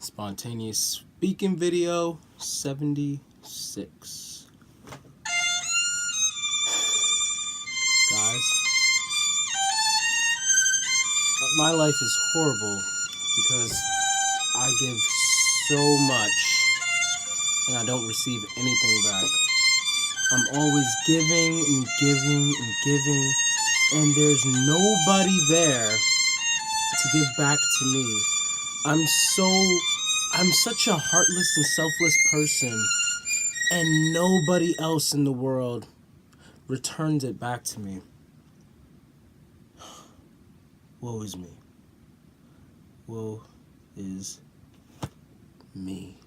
Spontaneous speaking video 76. Guys, my life is horrible because I give so much and I don't receive anything back. I'm always giving and giving and giving, and there's nobody there to give back to me. I'm such a heartless and selfless person, and nobody else in the world returns it back to me. Woe is me. Woe is me.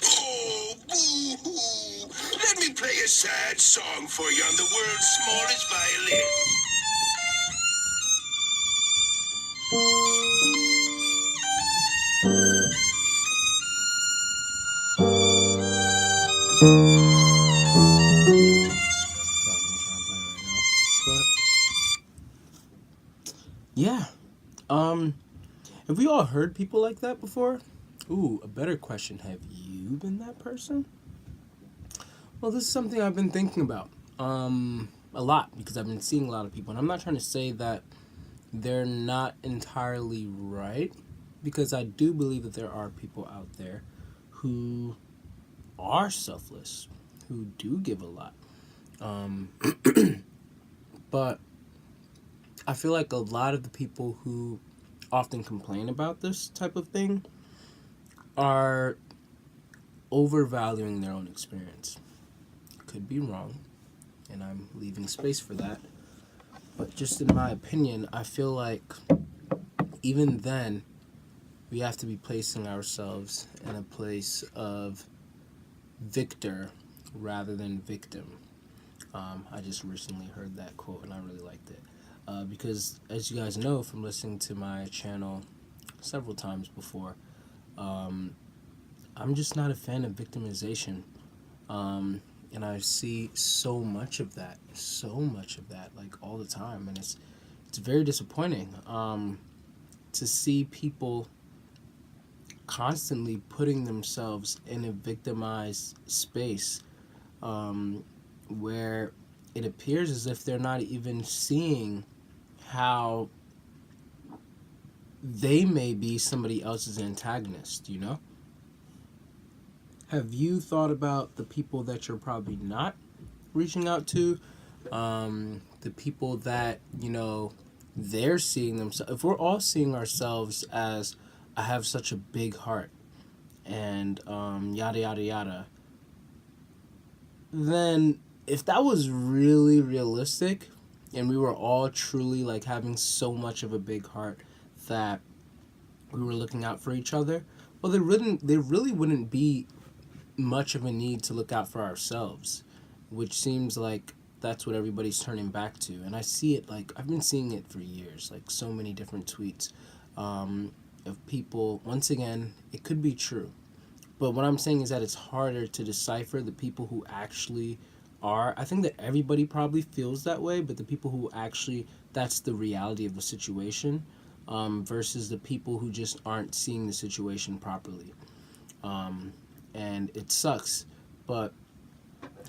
Oh, boo-hoo. Let me play a sad song for you on the world's smallest violin. Yeah. Have we all heard people like that before? Ooh, a better question. Have you been that person? Well, this is something I've been thinking about a lot because I've been seeing a lot of people, and I'm not trying to say that they're not entirely right, because I do believe that there are people out there who are selfless, who do give a lot. But I feel like a lot of the people who often complain about this type of thing are overvaluing their own experience. Could be wrong, and I'm leaving space for that. But just in my opinion, I feel like even then, we have to be placing ourselves in a place of victor rather than victim. I just recently heard that quote and I really liked it. Because as you guys know from listening to my channel several times before, I'm just not a fan of victimization. And I see so much of that, like all the time. And it's very disappointing to see people constantly putting themselves in a victimized space where it appears as if they're not even seeing how they may be somebody else's antagonist, you know? Have you thought about the people that you're probably not reaching out to? The people that, you know, they're seeing themselves. If we're all seeing ourselves as, I have such a big heart, and yada, yada, yada, then if that was really realistic, and we were all truly like having so much of a big heart that we were looking out for each other, well, there really wouldn't be much of a need to look out for ourselves, which seems like that's what everybody's turning back to. And I see it, like, I've been seeing it for years, like so many different tweets of people. Once again, it could be true, but what I'm saying is that it's harder to decipher the people who actually are. I think that everybody probably feels that way, but the people who actually, that's the reality of the situation, versus the people who just aren't seeing the situation properly. And it sucks, but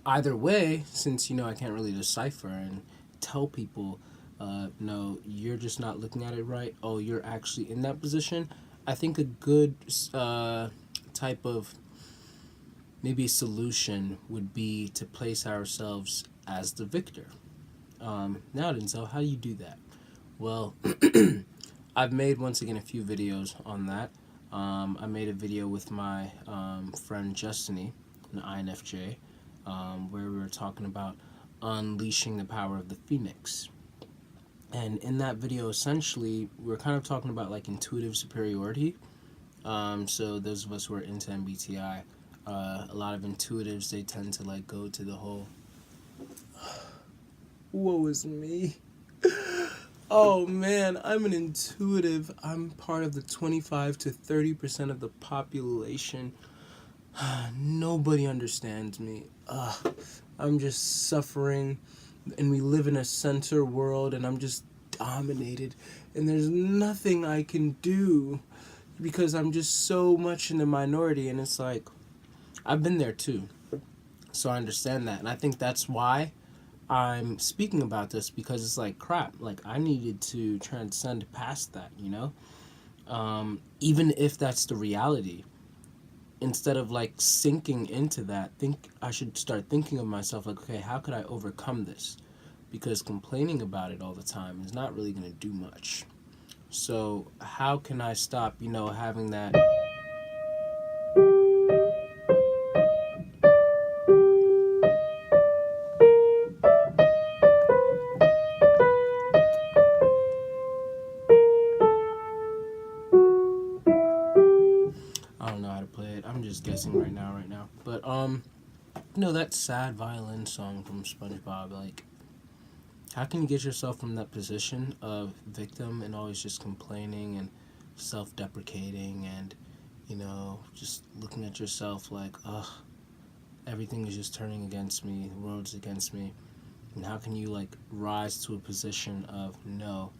either way, since, you know, I can't really decipher and tell people, no, you're just not looking at it right, oh, you're actually in that position, I think a good type of maybe solution would be to place ourselves as the victor. Now, Denzel, how do you do that? Well, I've made, once again, a few videos on that. I made a video with my friend Justiny, an INFJ, where we were talking about unleashing the power of the phoenix. And in that video, essentially, we were kind of talking about like intuitive superiority. So those of us who are into MBTI, a lot of intuitives, they tend to like go to the whole, woe is me. Oh man, I'm an intuitive. I'm part of the 25 to 30% of the population. Nobody understands me. I'm just suffering, and we live in a center world, and I'm just dominated and there's nothing I can do because I'm just so much in the minority. And it's like, I've been there too. So I understand that. And I think that's why I'm speaking about this, because it's like, crap, like I needed to transcend past that, you know? Even if that's the reality, instead of like sinking into that, think I should start thinking of myself like, okay, how could I overcome this? Because complaining about it all the time is not really going to do much. So how can I stop, having that? I don't know how to play it. I'm just guessing right now. But that sad violin song from SpongeBob, like, how can you get yourself from that position of victim and always just complaining and self-deprecating and, just looking at yourself like, ugh, everything is just turning against me, the world's against me. And how can you, like, rise to a position of, no,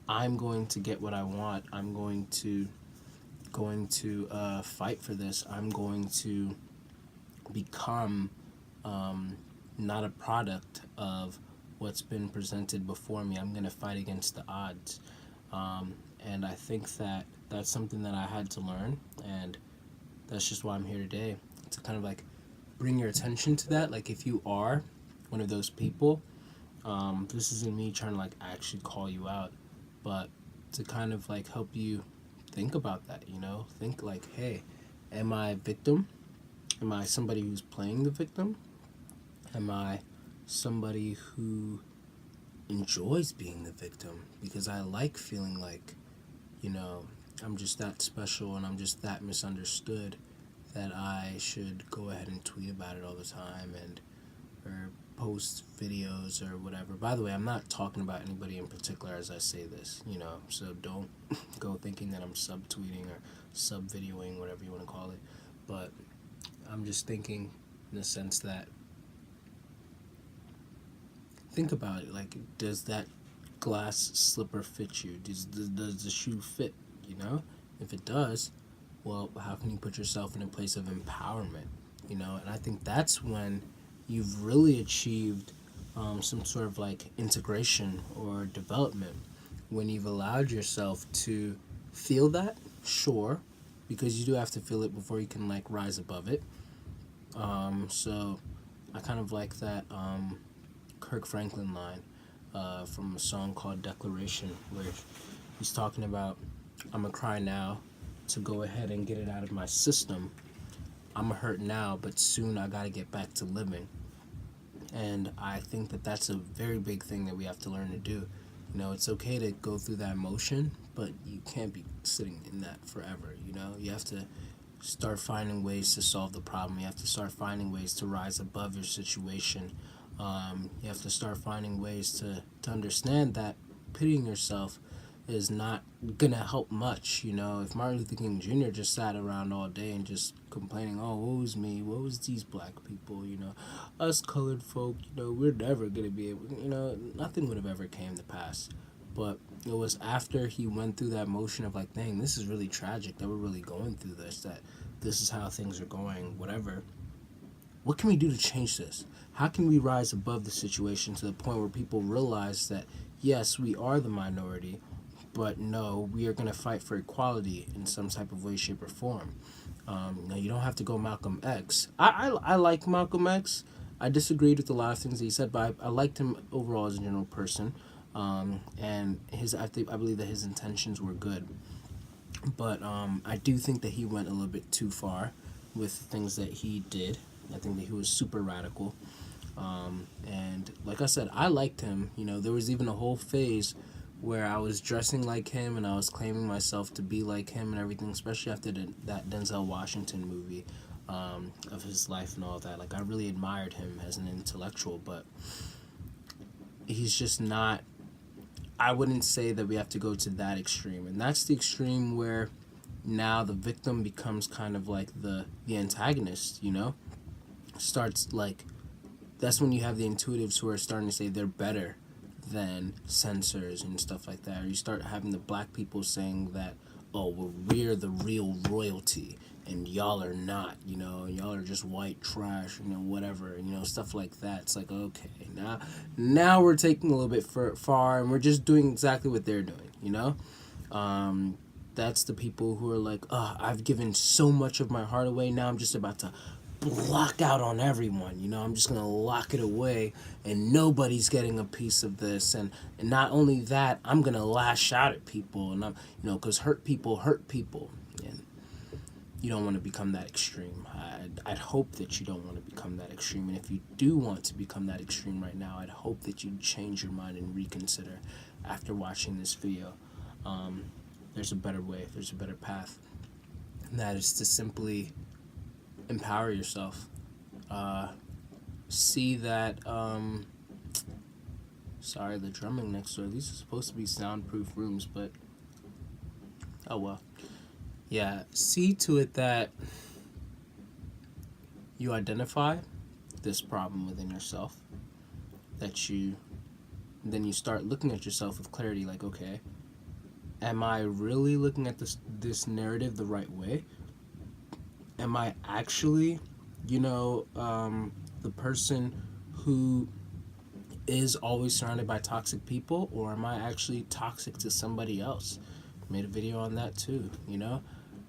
I'm going to get what I want. I'm going to fight for this. I'm going to become not a product of what's been presented before me. I'm going to fight against the odds. And I think that that's something that I had to learn, and that's just why I'm here today, to kind of like bring your attention to that. Like, if you are one of those people, this isn't me trying to like actually call you out, but to kind of like help you think about that, think like, hey, am I a victim? Am I somebody who's playing the victim? Am I somebody who enjoys being the victim? Because I like feeling like, I'm just that special and I'm just that misunderstood that I should go ahead and tweet about it all the time or post videos or whatever. By the way, I'm not talking about anybody in particular as I say this, so don't go thinking that I'm subtweeting or sub-videoing, whatever you want to call it. But I'm just thinking in the sense that, think about it, like, does that glass slipper fit you? Does the shoe fit, If it does, well, how can you put yourself in a place of empowerment, And I think that's when you've really achieved some sort of like integration or development, when you've allowed yourself to feel that, sure, because you do have to feel it before you can like rise above it. So I kind of like that Kirk Franklin line from a song called Declaration, where he's talking about, I'm gonna cry now to go ahead and get it out of my system. I'm gonna hurt now, but soon I gotta get back to living. And I think that that's a very big thing that we have to learn to do. It's okay to go through that emotion, but you can't be sitting in that forever, You have to start finding ways to solve the problem. You have to start finding ways to rise above your situation. You have to start finding ways to understand that pitying yourself is not gonna help much. If Martin Luther King Jr. just sat around all day and just complaining, oh, woe is me, woe is these black people, us colored folk, we're never gonna be able, nothing would have ever came to pass. But it was after he went through that motion of like, dang, this is really tragic that we're really going through this, that this is how things are going, whatever. What can we do to change this? How can we rise above the situation to the point where people realize that, yes, we are the minority, but no, we are going to fight for equality in some type of way, shape, or form. Now, you don't have to go Malcolm X. I like Malcolm X. I disagreed with a lot of things that he said, but I liked him overall as a general person. And I believe that his intentions were good. But I do think that he went a little bit too far with things that he did. I think that he was super radical. And like I said, I liked him. There was even a whole phase where I was dressing like him and I was claiming myself to be like him and everything, especially after that Denzel Washington movie of his life and all that. Like, I really admired him as an intellectual, but he's just not. I wouldn't say that we have to go to that extreme. And that's the extreme where now the victim becomes kind of like the antagonist, Starts like, that's when you have the intuitives who are starting to say they're better than censors and stuff like that. Or you start having the black people saying that, oh, well, we're the real royalty and y'all are not, y'all are just white trash, whatever, stuff like that. It's like, okay, now we're taking a little bit far, and we're just doing exactly what they're doing, that's the people who are like, oh, I've given so much of my heart away, now I'm just about to block out on everyone, I'm just gonna lock it away, and nobody's getting a piece of this, and not only that, I'm gonna lash out at people, and I'm, because hurt people, and you don't want to become that extreme. I'd hope that you don't want to become that extreme, and if you do want to become that extreme right now, I'd hope that you change your mind and reconsider after watching this video. There's a better way, there's a better path, and that is to simply empower yourself. See that, sorry, the drumming next door. These are supposed to be soundproof rooms, but oh well. Yeah, see to it that you identify this problem within yourself, then you start looking at yourself with clarity, like, okay, am I really looking at this narrative the right way? Am I actually, the person who is always surrounded by toxic people, or am I actually toxic to somebody else? Made a video on that too,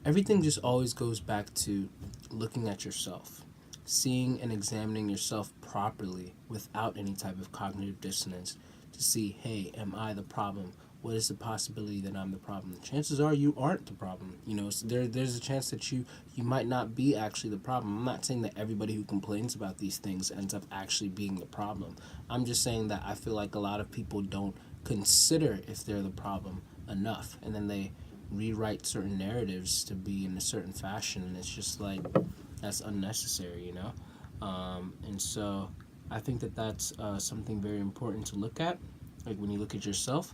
Everything just always goes back to looking at yourself, seeing and examining yourself properly without any type of cognitive dissonance to see, hey, am I the problem? What is the possibility that I'm the problem? Chances are you aren't the problem. So there's a chance that you might not be actually the problem. I'm not saying that everybody who complains about these things ends up actually being the problem. I'm just saying that I feel like a lot of people don't consider if they're the problem enough, and then they rewrite certain narratives to be in a certain fashion, and it's just like, that's unnecessary, and so I think that that's something very important to look at. Like, when you look at yourself,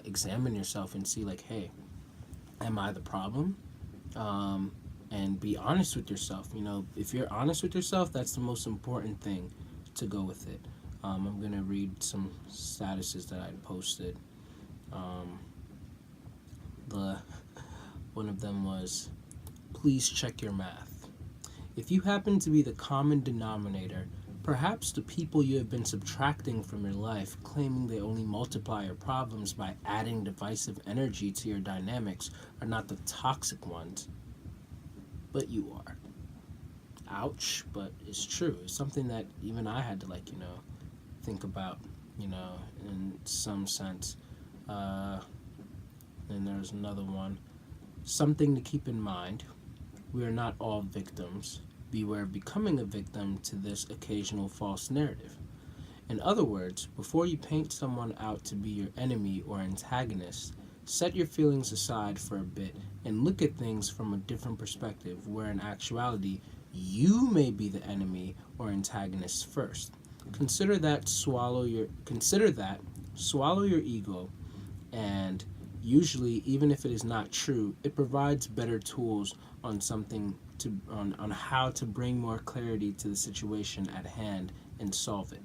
examine yourself and see, like, hey, am I the problem? And be honest with yourself. If you're honest with yourself, that's the most important thing to go with it. I'm gonna read some statuses that I posted. One of them was, please check your math. If you happen to be the common denominator, perhaps the people you have been subtracting from your life, claiming they only multiply your problems by adding divisive energy to your dynamics, are not the toxic ones, but you are. Ouch, but it's true. It's something that even I had to, think about, in some sense. And there's another one. Something to keep in mind. We are not all victims. Beware of becoming a victim to this occasional false narrative. In other words, before you paint someone out to be your enemy or antagonist, set your feelings aside for a bit and look at things from a different perspective, where in actuality, you may be the enemy or antagonist first. Consider that, swallow your ego, and usually, even if it is not true, it provides better tools on how to bring more clarity to the situation at hand and solve it.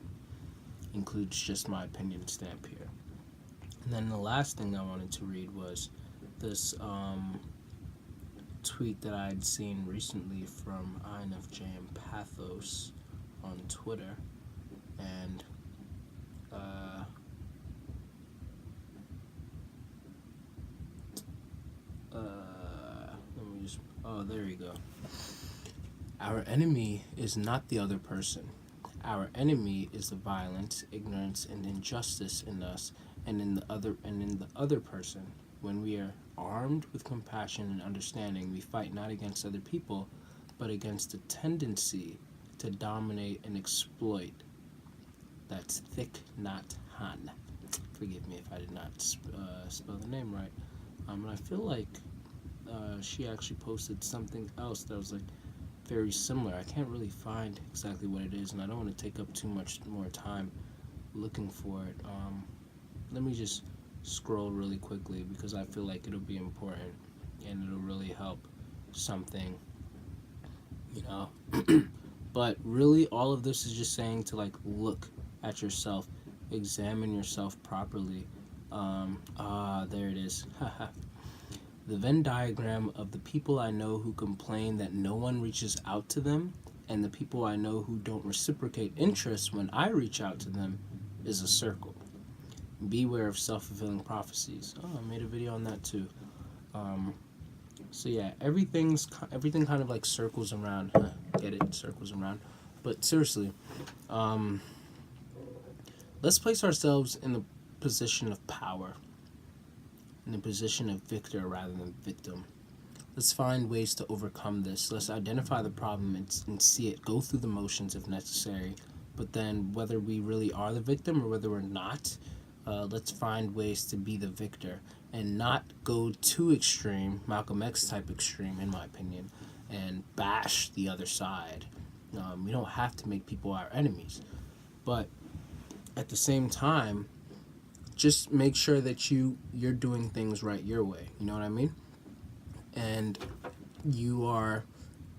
Includes just my opinion stamp here. And then the last thing I wanted to read was this tweet that I had seen recently from INFJM Pathos on Twitter, and there you go. Our enemy is not the other person. Our enemy is the violence, ignorance, and injustice in us and in the other person. When we are armed with compassion and understanding, we fight not against other people, but against the tendency to dominate and exploit. That's Thich Nhat Hanh. Forgive me if I did not spell the name right. And I feel like she actually posted something else that was very similar. I can't really find exactly what it is, and I don't want to take up too much more time looking for it. Let me just scroll really quickly, because I feel like it'll be important and it'll really help something, But really, all of this is just saying to look at yourself examine yourself properly. There it is. The Venn diagram of the people I know who complain that no one reaches out to them and the people I know who don't reciprocate interest when I reach out to them is a circle. Beware of self-fulfilling prophecies. Oh, I made a video on that too. So yeah, everything kind of like circles around. Get it? Circles around. But seriously, let's place ourselves in the position of power, in the position of victor rather than victim. Let's find ways to overcome this. Let's identify the problem and see it, go through the motions if necessary. But then, whether we really are the victim or whether we're not, let's find ways to be the victor and not go too extreme, Malcolm X type extreme, in my opinion, and bash the other side. We don't have to make people our enemies. But at the same time, just make sure that you're doing things right your way. You know what I mean? And you are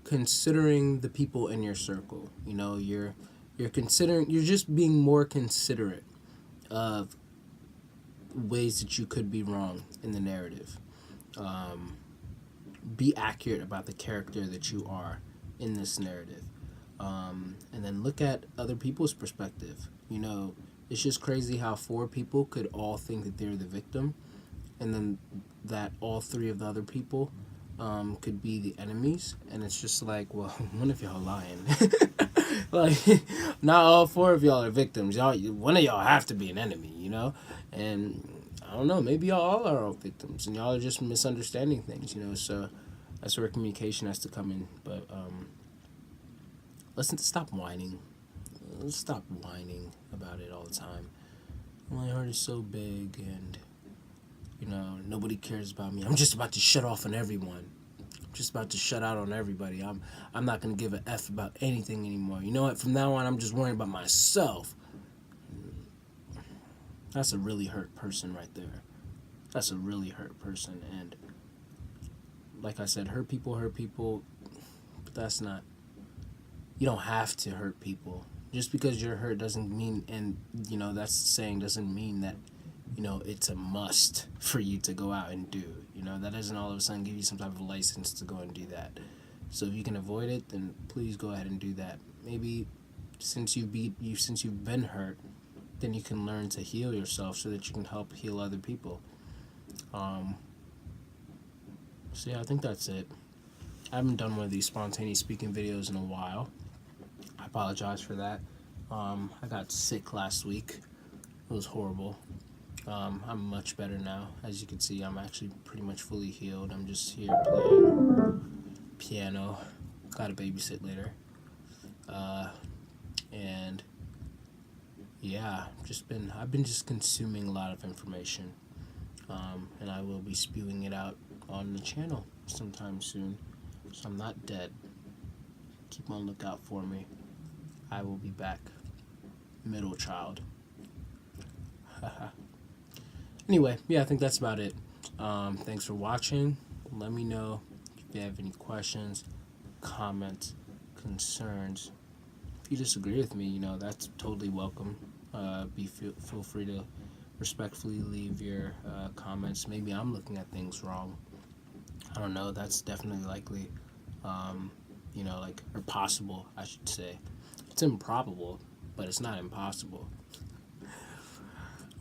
considering the people in your circle. You know, you're just being more considerate of ways that you could be wrong in the narrative. Be accurate about the character that you are in this narrative. And then look at other people's perspective. You know, it's just crazy how 4 people could all think that they're the victim, and then that all 3 of the other people could be the enemies. And it's just like, well, one of y'all lying. Like, not all 4 of y'all are victims. One of y'all have to be an enemy, you know? And I don't know, maybe y'all all are all victims, and y'all are just misunderstanding things, you know? So that's where communication has to come in. But let's stop whining. Let's stop whining about it all the time. My heart is so big, and you know, nobody cares about me. I'm just about to shut off on everyone. I'm just about to shut out on everybody. I'm not gonna give a F about anything anymore. You know what? From now on, I'm just worrying about myself. That's a really hurt person right there. That's a really hurt person. And like I said, hurt people, but that's not. You don't have to hurt people. Just because you're hurt doesn't mean, and you know, that's the saying, doesn't mean that, you know, it's a must for you to go out and do. You know, that doesn't all of a sudden give you some type of license to go and do that. So if you can avoid it, then please go ahead and do that. Maybe since you've been hurt, then you can learn to heal yourself so that you can help heal other people. So yeah, I think that's it. I haven't done one of these spontaneous speaking videos in a while. I apologize for that. I got sick last week. It was horrible. I'm much better now. As you can see, I'm actually pretty much fully healed. I'm just here playing piano. Got to babysit later. And yeah, I've been just consuming a lot of information. And I will be spewing it out on the channel sometime soon. So I'm not dead. Keep on lookout for me. I will be back. Middle child. Anyway, yeah, I think that's about it. Thanks for watching. Let me know if you have any questions, comments, concerns. If you disagree with me, you know, that's totally welcome. Feel free to respectfully leave your comments. Maybe I'm looking at things wrong. I don't know. That's definitely likely. You know, like, or possible, I should say. It's improbable, but it's not impossible.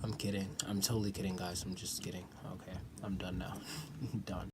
I'm kidding. I'm totally kidding, guys. I'm just kidding. Okay, I'm done now. Done.